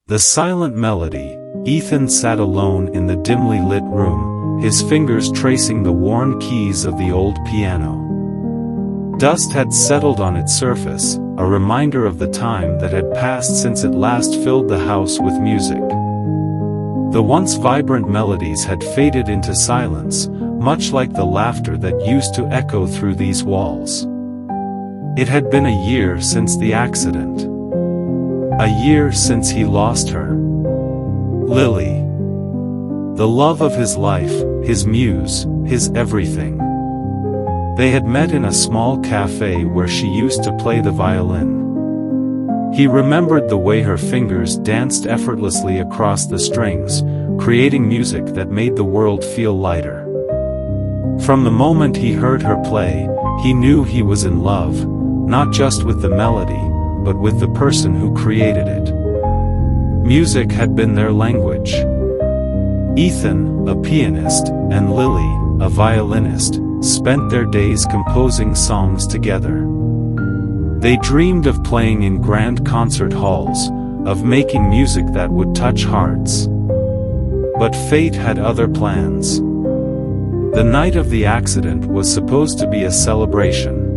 The silent melody. Ethan sat alone in the dimly lit room, his fingers tracing the worn keys of the old piano. Dust had settled on its surface, a reminder of the time that had passed since it last filled the house with music. The once vibrant melodies had faded into silence, much like the laughter that used to echo through these walls. It had been a year since the accident. A year since he lost her. Lily. The love of his life, his muse, his everything. They had met in a small cafe where she used to play the violin. He remembered the way her fingers danced effortlessly across the strings, creating music that made the world feel lighter. From the moment he heard her play, he knew he was in love, not just with the melody, but with the person who created it. Music had been their language. Ethan, a pianist, and Lily, a violinist, spent their days composing songs together. They dreamed of playing in grand concert halls, of making music that would touch hearts. But fate had other plans. The night of the accident was supposed to be a celebration.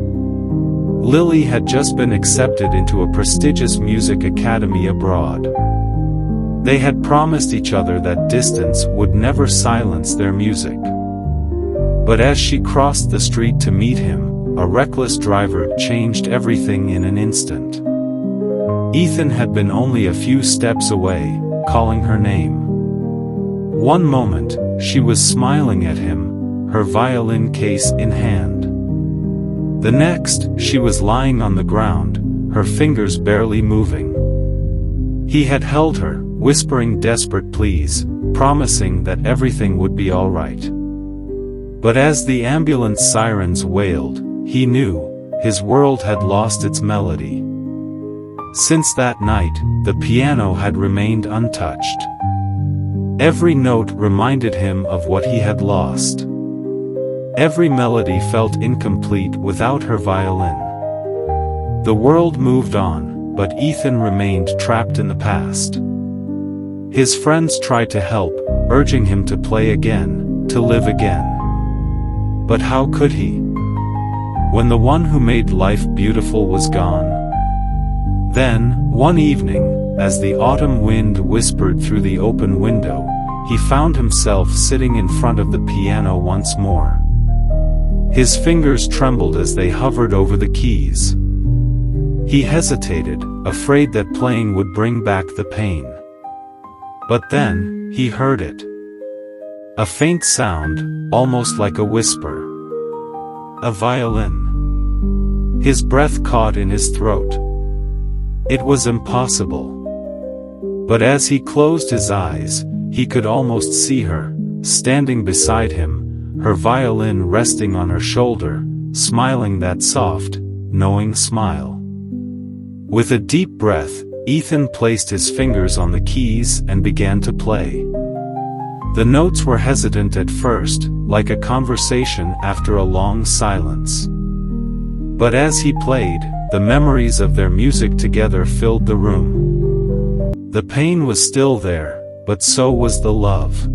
Lily had just been accepted into a prestigious music academy abroad. They had promised each other that distance would never silence their music. But as she crossed the street to meet him, a reckless driver changed everything in an instant. Ethan had been only a few steps away, calling her name. One moment, she was smiling at him, her violin case in hand. The next, she was lying on the ground, her fingers barely moving. He had held her, whispering desperate pleas, promising that everything would be all right. But as the ambulance sirens wailed, he knew, his world had lost its melody. Since that night, the piano had remained untouched. Every note reminded him of what he had lost. Every melody felt incomplete without her violin. The world moved on, but Ethan remained trapped in the past. His friends tried to help, urging him to play again, to live again. But how could he? When the one who made life beautiful was gone. Then, one evening, as the autumn wind whispered through the open window, he found himself sitting in front of the piano once more. His fingers trembled as they hovered over the keys. He hesitated, afraid that playing would bring back the pain. But then, he heard it. A faint sound, almost like a whisper. A violin. His breath caught in his throat. It was impossible. But as he closed his eyes, he could almost see her, standing beside him, her violin resting on her shoulder, smiling that soft, knowing smile. With a deep breath, Ethan placed his fingers on the keys and began to play. The notes were hesitant at first, like a conversation after a long silence. But as he played, the memories of their music together filled the room. The pain was still there, but so was the love.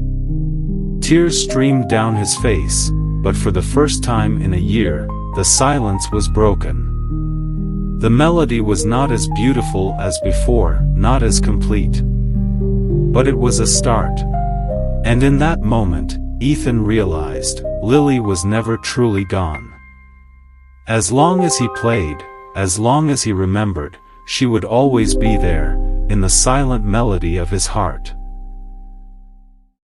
Tears streamed down his face, but for the first time in a year, the silence was broken. The melody was not as beautiful as before, not as complete. But it was a start. And in that moment, Ethan realized, Lily was never truly gone. As long as he played, as long as he remembered, she would always be there, in the silent melody of his heart.